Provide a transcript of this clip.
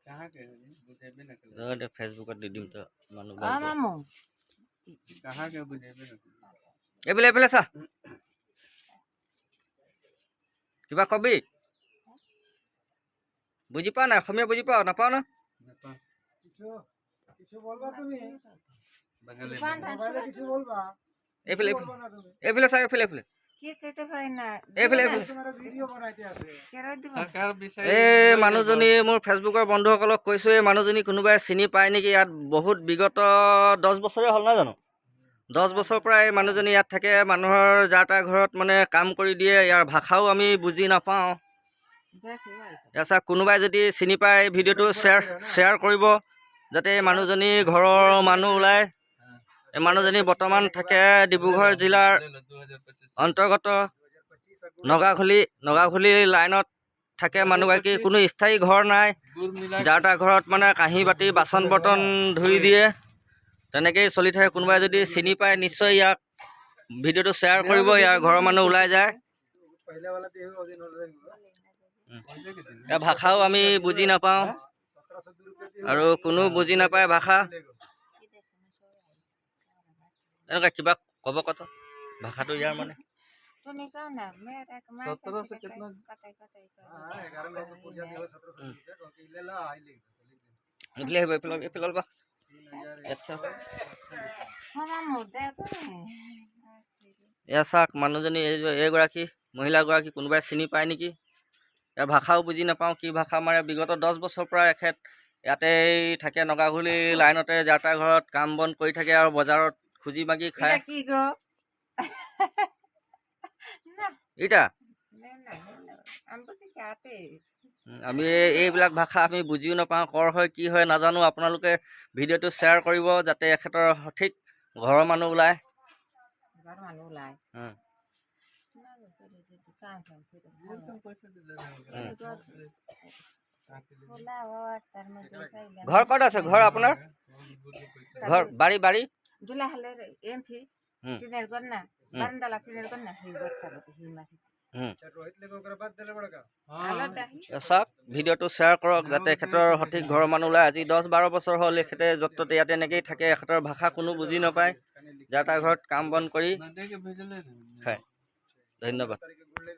कहाँ के बुझेबे न कर तो फेसबुक दी दिम तो मानु मामू कहाँ के बुझेबे न एफाले एफाले सा किबा कबि बुझी पा ना अসমীয়া बुझी पाओ नापाओ ना কিছু বলবা তুমি बंगाली মোবাইলে কিছু বলবা एफाले বলবা না তুমি एफाले सा एफाले एफाले কি চেতে হয় না एफाले एफाले তোমার ভিডিও বানাইতে আছে কেরা দিব सरकार विषय এই মানুহজনী মোৰ ফেচবুকৰ বন্ধুসকলক কৈছো এই মানুহজনী কোনোবাই চিনি পায় নেকি ইয়াত বহুত বিগত 10 বছৰে হ'ল না জানো 10 বছৰ পৰা এই মানুহজনী ইয়াত থাকে মানুহৰ যাৰ তাৰ ঘৰত মানে কাম কৰি দিয়ে ইয়াৰ ভাষাও আমি বুজি নাপাওঁ দেখি ভাই এসা কোনোবাই যদি চিনি পায় ভিডিঅ'টো শ্বেয়াৰ কৰিব যাতে এই মানুহজনী ঘৰৰ মানুহ ওলাই এই মানুহজনী বৰ্তমান থাকে ডিব্ৰুগড় জিলাৰ 2025 অন্তৰ্গত নগাখুলি লাইনত থাকে মানুহগৰাকী কোনো স্থায়ী ঘৰ নাই गुड़ मिला যাৰ তাৰ ঘৰত মানে কাঁহী বাতি বাচন বৰ্তন ধুই দিয়ে তেনেকেই চলি থাকে কোনোবাই যদি চিনি পায় নিশ্চয় ইয়াক ভিডিঅ'টো শ্বেয়াৰ কৰিব ইয়াৰ ঘৰৰ মানুহ ওলাই যায় पहिला वाला देह ओदिन हो ইয়াৰ ভাষাও আমি বুজি নাপাওঁ 1702 रुपए আৰু কোনো বুজি নাপায় ভাষা এনেকুৱা কিবা ক'ব কথা ভাষাটো ইয়াৰ মানে তুমি কও না মেরা কমাই 17 से कितना কতাই কতাই हां 11 लोग पूजा देह 1700 रुपए तो ले ला आई ले এইফালে আহিব এইফালে অলপ 3000 আচ্ছা মামু দেখো এয়া চাওক মানুহজনী এইগৰাকী মহিলাগৰাকী কোনোবাই চিনি পায় নেকি ইয়াৰ ভাষাও বুজি নাপাওঁ কি ভাষা মাৰে বিগত 10 বছৰ পৰা এখেত ইয়াতেই থাকে নগাখুলি লাইনতে যাৰ তাৰ ঘৰত কাম বন কৰি থাকে আৰু বজাৰত খুজি মাগি এটা খায় কি গো না ইটা না আমি বুঝি কাতে আমি এইবিলাক ভাষা আমি বুজিও নাপাওঁ কৰ হয় কি হয় নাজানো আপোনালোকে ভিডিঅ'টো শ্বেয়াৰ কৰিব যাতে এখেতৰ সঠিক ঘৰৰ মানুহ ওলায় ঘৰ মানুষ লাই হুম। না কাম কাম কৰে एकदम पैसे दे दे খোলা হওয়াৰ তাৰ মধ্যে খাইলাম ঘৰ ক'ত আছে ঘৰ আপোনাৰ ঘৰ বাৰী দুলা হলে এমপি হুম। টিনের ঘর না বারান্দা টিনের ঘর না সেই ঘর থাকে সেই মাসে रोहित ले ओकरा बाद देले बड़का আলাদা চাওক ভিডিঅ'টো শ্বেয়াৰ কৰক যাতে এখেতৰ সঠিক ঘৰৰ মানুহ ওলায় আজি 10-12 বছৰ হ'ল এখেতে য'ত ত'ত ইয়াতে এনেকেই থাকে এখেতৰ ভাষা কোনো বুজি নাপায় যাৰ তাৰ ঘৰত কাম বন কৰি ना दे के भेजले খায় ধন্যবাদ तारीख गुड़ ले